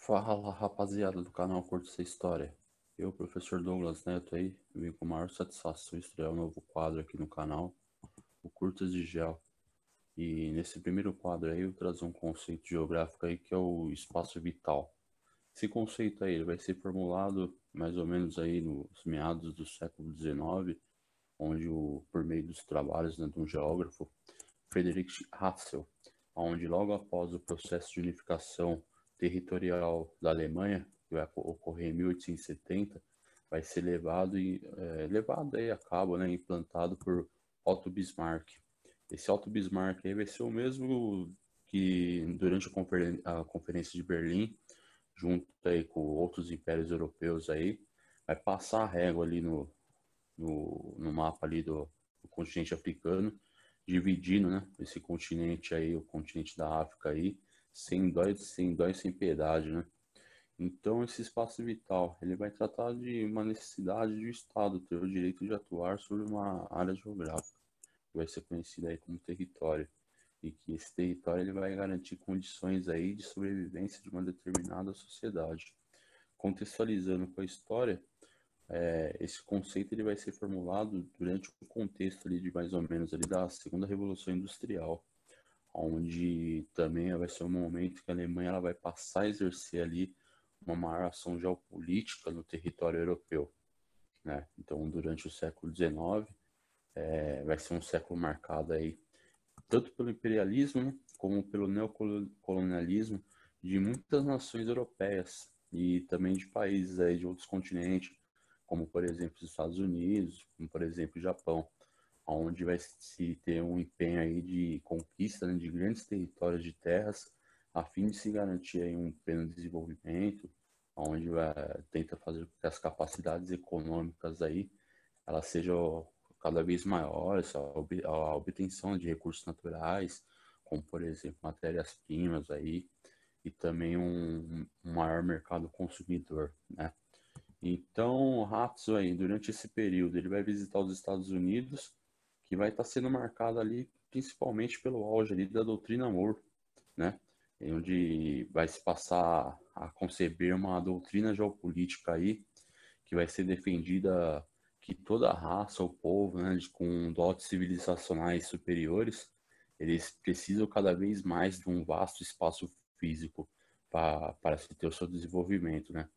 Fala, rapaziada do canal Curta Essa História. Eu, professor Douglas Neto aí, vim com a maior satisfação estrear um novo quadro aqui no canal, o Curtas de Gel. E nesse primeiro quadro aí eu trazer um conceito geográfico aí que é o espaço vital. Esse conceito aí ele vai ser formulado mais ou menos aí nos meados do século XIX, onde por meio dos trabalhos, né, de um geógrafo, Friedrich Ratzel, onde logo após o processo de unificação territorial da Alemanha, que vai ocorrer em 1870, vai ser levado aí a cabo, né, implantado por Otto Bismarck. Esse Otto Bismarck aí vai ser o mesmo que durante a Conferência de Berlim, junto aí com outros impérios europeus aí, vai passar a régua ali no mapa ali do continente africano, dividindo, né, esse continente aí, o continente da África aí, sem piedade, né? Então, esse espaço vital, ele vai tratar de uma necessidade do Estado ter o direito de atuar sobre uma área geográfica, que vai ser conhecida aí como território, e que esse território ele vai garantir condições aí de sobrevivência de uma determinada sociedade. Contextualizando com a história, esse conceito ele vai ser formulado durante o contexto ali de mais ou menos ali da Segunda Revolução Industrial, onde também vai ser um momento que a Alemanha ela vai passar a exercer ali uma maior ação geopolítica no território europeu, né? Então, durante o século XIX, vai ser um século marcado aí tanto pelo imperialismo, né, como pelo neocolonialismo de muitas nações europeias e também de países aí de outros continentes, como por exemplo os Estados Unidos, como por exemplo o Japão, onde vai se ter um empenho aí de conquista, né, de grandes territórios de terras, a fim de se garantir aí um pleno desenvolvimento, onde tenta fazer com que as capacidades econômicas aí elas sejam cada vez maiores, a obtenção de recursos naturais, como por exemplo matérias-primas aí, e também um maior mercado consumidor, né? Então, o Ratso aí, durante esse período, ele vai visitar os Estados Unidos, que vai estar sendo marcado ali principalmente pelo auge ali da doutrina Monroe, né? Onde vai se passar a conceber uma doutrina geopolítica aí, que vai ser defendida que toda raça ou povo, né, com dotes civilizacionais superiores, eles precisam cada vez mais de um vasto espaço físico para se ter o seu desenvolvimento, né?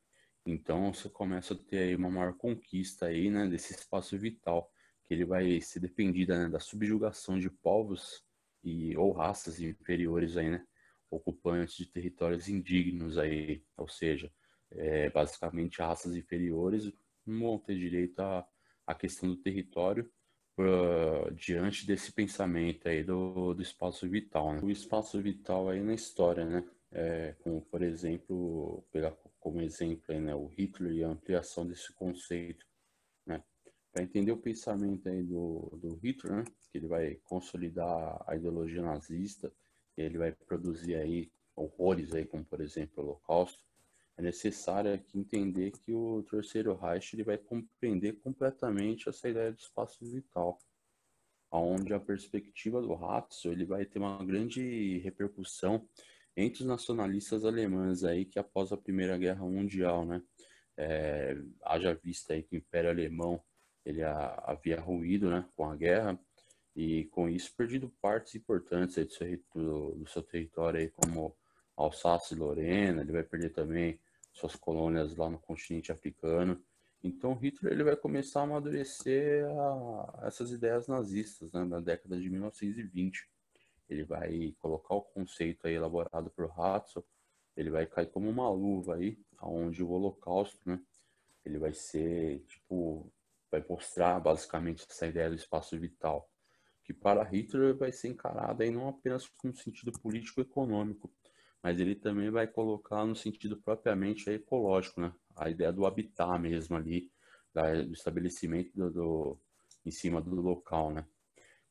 Então você começa a ter aí uma maior conquista aí, né, desse espaço vital, que ele vai ser dependida, né, da subjugação de povos ou raças inferiores aí, né, ocupantes de territórios indignos aí, ou seja, basicamente raças inferiores não vão ter direito à questão do território diante desse pensamento aí do espaço vital, né? O espaço vital aí na história, né? Como, por exemplo, pegar como exemplo aí, né, o Hitler e a ampliação desse conceito, né? Para entender o pensamento aí do Hitler, né, que ele vai consolidar a ideologia nazista, ele vai produzir aí horrores aí, como por exemplo o Holocausto, é necessário aqui entender que o Terceiro Reich ele vai compreender completamente essa ideia de espaço vital, onde a perspectiva do Ratzo ele vai ter uma grande repercussão entre os nacionalistas alemães aí que após a Primeira Guerra Mundial, né, haja vista aí que o Império Alemão ele havia ruído, né, com a guerra e com isso perdido partes importantes aí do seu território aí como Alsácia e Lorena, ele vai perder também suas colônias lá no continente africano. Então Hitler ele vai começar a amadurecer essas ideias nazistas, né, na década de 1920. Ele vai colocar o conceito aí elaborado por Ratzel, ele vai cair como uma luva aí, onde o Holocausto, né, ele vai ser, tipo, vai mostrar basicamente essa ideia do espaço vital, que para Hitler vai ser encarada aí não apenas com sentido político-econômico, mas ele também vai colocar no sentido propriamente ecológico, né? A ideia do habitat mesmo ali, do estabelecimento em cima do local, né?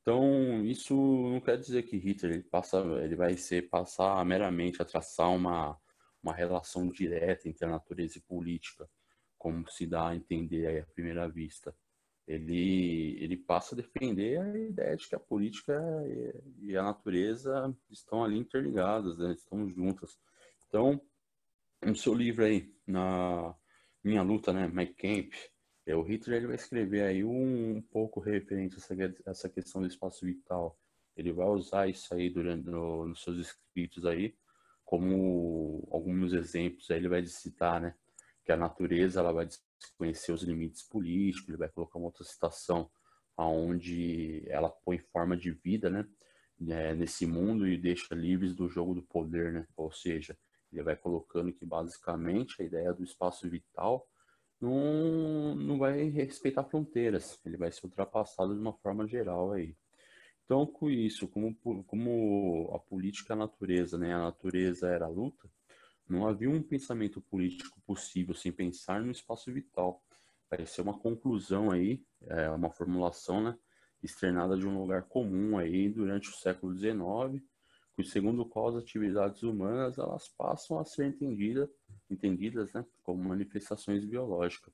Então, isso não quer dizer que Hitler ele vai passar meramente a traçar uma relação direta entre a natureza e política, como se dá a entender aí à primeira vista. Ele passa a defender a ideia de que a política e a natureza estão ali interligadas, né? Estão juntas. Então, no seu livro aí, na Minha Luta, né, Mein Kampf, o Hitler ele vai escrever aí um pouco referente a essa questão do espaço vital. Ele vai usar isso aí nos seus escritos aí, como alguns exemplos aí ele vai citar, né, que a natureza ela vai desconhecer os limites políticos, ele vai colocar uma outra citação aonde ela põe forma de vida, né, nesse mundo e deixa livres do jogo do poder, né, ou seja, ele vai colocando que basicamente a ideia do espaço vital não vai respeitar fronteiras, ele vai ser ultrapassado de uma forma geral aí. Então, com isso, como a política é a natureza, né? A natureza era a luta, não havia um pensamento político possível sem pensar no espaço vital. Vai ser uma conclusão aí, uma formulação, né? Externada de um lugar comum aí durante o século XIX, segundo o qual as atividades humanas elas passam a ser entendidas, né? Como manifestações biológicas.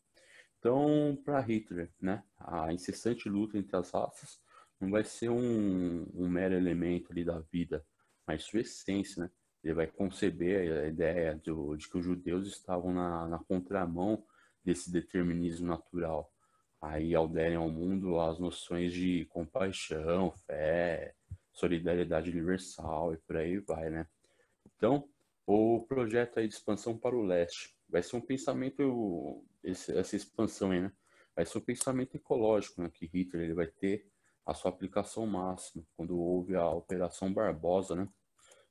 Então, para Hitler, né, a incessante luta entre as raças não vai ser um mero elemento ali da vida, mas sua essência, né? Ele vai conceber a ideia de que os judeus estavam na contramão desse determinismo natural. Aí aderem ao mundo as noções de compaixão, fé, solidariedade universal e por aí vai, né? Então, o projeto aí de expansão para o leste vai ser um pensamento, essa expansão aí, né? Vai ser um pensamento ecológico, né? Que Hitler ele vai ter a sua aplicação máxima quando houve a Operação Barbosa, né?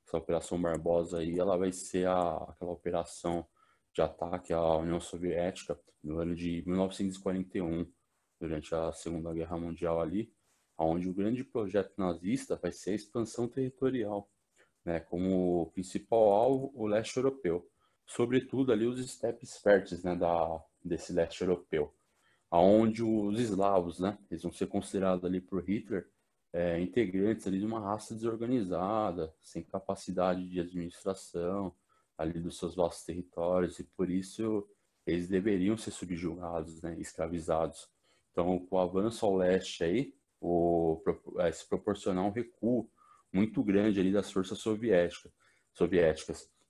Essa Operação Barbosa aí, ela vai ser aquela operação de ataque à União Soviética no ano de 1941, durante a Segunda Guerra Mundial ali, onde o grande projeto nazista vai ser a expansão territorial, né, como principal alvo o leste europeu, sobretudo ali os estepes férteis, né, desse leste europeu, aonde os eslavos, né, eles vão ser considerados ali por Hitler integrantes ali de uma raça desorganizada, sem capacidade de administração ali dos seus vastos territórios e por isso eles deveriam ser subjugados, né, escravizados. Então, com o avanço ao leste aí, se proporcionar um recuo muito grande ali das forças soviéticas.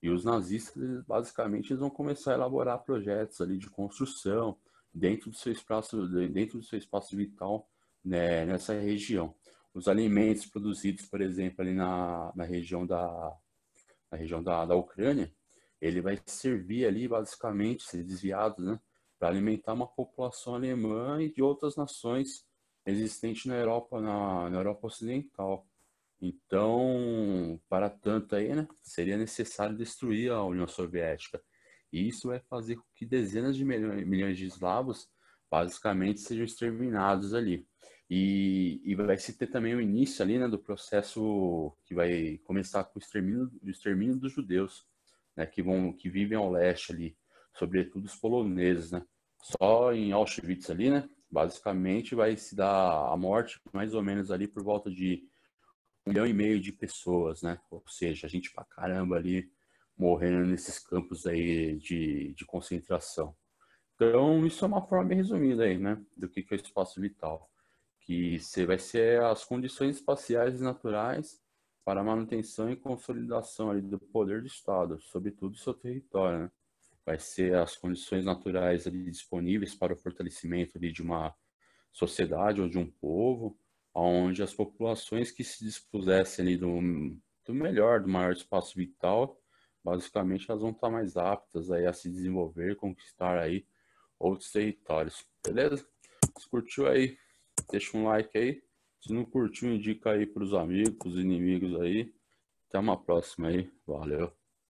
E os nazistas, basicamente, eles vão começar a elaborar projetos ali de construção dentro do seu espaço vital, né, nessa região. Os alimentos produzidos, por exemplo, ali na região da Ucrânia, ele vai servir ali, basicamente, ser desviado, né, para alimentar uma população alemã e de outras nações existentes na Europa Ocidental. Então, para tanto aí, né, seria necessário destruir a União Soviética. E isso vai fazer com que dezenas de milhões de eslavos basicamente sejam exterminados ali. E vai se ter também o início ali, né, do processo que vai começar com o extermínio dos judeus, né, que vivem ao leste ali, sobretudo os poloneses, né. Só em Auschwitz ali, né, basicamente vai se dar a morte mais ou menos ali por volta de 1,5 milhão de pessoas, né? Ou seja, a gente pra caramba ali morrendo nesses campos aí de concentração. Então, isso é uma forma bem resumida aí, né? Do que é o espaço vital. Que vai ser as condições espaciais e naturais para a manutenção e consolidação ali do poder do Estado, sobretudo seu território, né? Vai ser as condições naturais ali disponíveis para o fortalecimento ali de uma sociedade ou de um povo, onde as populações que se dispusessem ali do melhor, do maior espaço vital, basicamente elas vão estar mais aptas aí a se desenvolver, conquistar aí outros territórios. Beleza? Se curtiu aí, deixa um like aí. Se não curtiu, indica aí para os amigos, para os inimigos aí. Até uma próxima aí. Valeu.